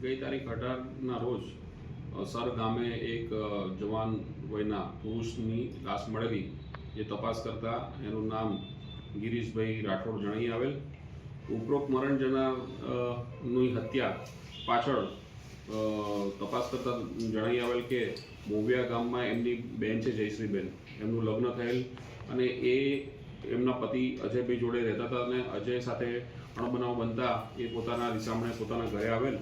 ગઈ તારીખ 18ના રોજ સર ગામે એક જવાન વયના પુરુષની લાશ મળેલી, જે તપાસ કરતા એનું નામ ગિરીશભાઈ રાઠોડ જણાઈ આવેલ. ઉપરોક્ત મરણ જનારની હત્યા પાછળ તપાસ કરતા જણાઈ આવેલ કે મોવિયા ગામમાં એમની બેન છે જયશ્રીબેન, એમનું લગ્ન થયેલ અને એ એમના પતિ અજયભાઈ જોડે રહેતા હતા અને અજય સાથે અણબનાવ બનતા એ પોતાના રીસામણે પોતાના ઘરે આવેલ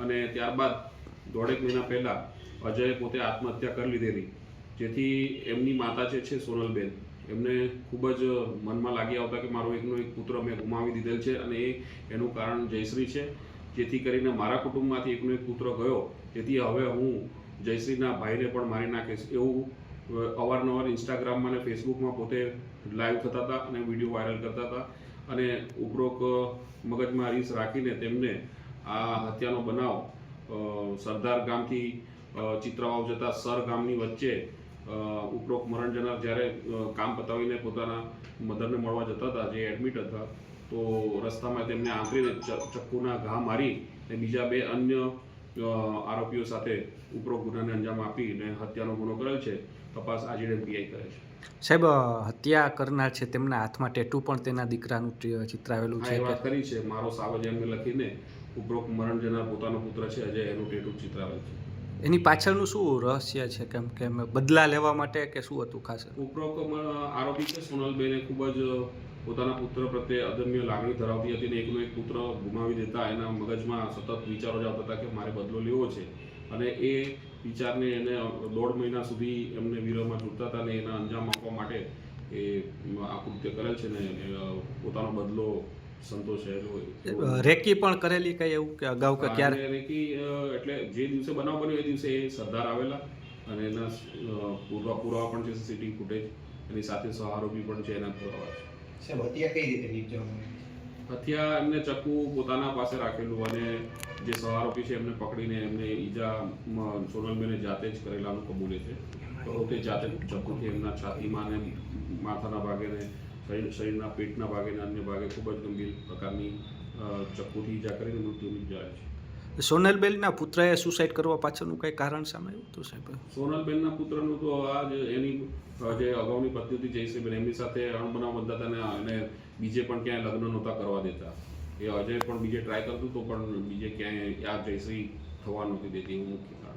અને ત્યારબાદ 1.5 મહિના પહેલાં અજયે પોતે આત્મહત્યા કરી લીધેલી, જેથી એમની માતા છે સોનલબેન, એમને ખૂબ જ મનમાં લાગી આવતા કે મારો એકનો એક પુત્ર મેં ગુમાવી દીધેલ છે અને એનું કારણ જયશ્રી છે, જેથી કરીને મારા કુટુંબમાંથી એકનો એક પુત્ર ગયો, જેથી હવે હું જયશ્રીના ભાઈને પણ મારી નાખીશ એવું અવારનવાર ઇન્સ્ટાગ્રામમાં અને ફેસબુકમાં પોતે લાઈવ થતા હતા અને વિડીયો વાયરલ કરતા હતા. અને ઉપરોક્ત મગજમાં રીસ રાખીને તેમને આ હત્યાનો બનાવ સરદાર ગામથી ચિત્રાવાવ જતા સર ગામની વચ્ચે ઉપરોક્ત મરણ જનાર જ્યારે કામ પતાવીને પોતાના મધરને મળવા જતા હતા, જે એડમિટ હતા, તો રસ્તામાં તેમને આંતરીને ચક્કુના ઘા મારી અને બીજા 2 અન્ય આરોપીઓ સાથે ઉપરોક્ત ગુનાને અંજામ આપીને હત્યાનો ગુનો કરેલ છે. તપાસ આજીડેમ પીઆઈ કરે છે. સાહેબ, હત્યા કરનાર છે તેમના હાથમાં ટેટુ પણ તેના દીકરાનું ચિત્રાવેલું છે. વાત કરી છે, મારો સાવજ એમને લખીને ઉપરોક્ત મરણ જનાર પોતાનો પુત્ર છે અજય, એનું ટેટુ ચિત્રાવેલ છે. એની પાછળનું શું રહસ્ય છે? કેમ કે બદલા લેવા માટે કે શું હતું ખાસ? ઉપરોક્ત આરોપી છે સોનલબેને ખૂબ જ પોતાના પુત્ર પ્રત્યે અદમ્ય લાગણી ધરાવતી હતી અને એકનો એક પુત્ર ગુમાવી દેતા એના મગજમાં સતત વિચારો જ આવતા હતા કે મારે બદલો લેવો છે અને એ વિચારને એને 1.5 મહિના સુધી એમને વિરોધમાં છૂટતા હતા અને એના અંજામ આપવા માટે એ આ કૃત્ય કરેલ છે ને પોતાનો બદલો સંતોષેલો. રેકી પણ કરેલી કઈ એવું કે અગાઉ કે ક્યારે? રેકી એટલે જે દિવસે બનાવ બન્યો એ દિવસે એ સરદાર આવેલા અને એના પુરાવા પણ છે, સીસીટીવી ફૂટેજ, એની સાથે સહારોપી પણ છે, એના પુરાવા છે. હત્યા કઈ રીતે નિપજાવવાની? હત્યા એમને ચક્કુ પોતાના પાસે રાખેલું અને જે સહારોપી છે એમને પકડીને એમને ઈજા સોનલબેને જાતે જ કરેલાનું કબૂલે છે. તો તે જાતે ચક્કુથી એમના છાતીમાં અને માથાના ભાગે ને શરીરના પેટના ભાગે ને અન્ય ભાગે ખૂબ જ ગંભીર પ્રકારની ચક્કુથી ઈજા કરીને મૃત્યુ નિપજાવે છે. સોનલબેનના પુત્રએ સુસાઇડ કરવા પાછળનું કંઈ કારણ સામે આવ્યું હતું સાહેબ? સોનલબેનના પુત્રનું તો આ જ એની જે અગાઉની પત્ની હતી જયશ્રીબેન, એમની સાથે અણબનાવ બનતા હતા અને બીજે પણ ક્યાંય લગ્ન નહોતા કરવા દેતા. એ અજય પણ બીજે ટ્રાય કરતું હતું પણ બીજે ક્યાંય આ જયશ્રી થવા નહોતી દેતી, એવું મુખ્ય કારણ.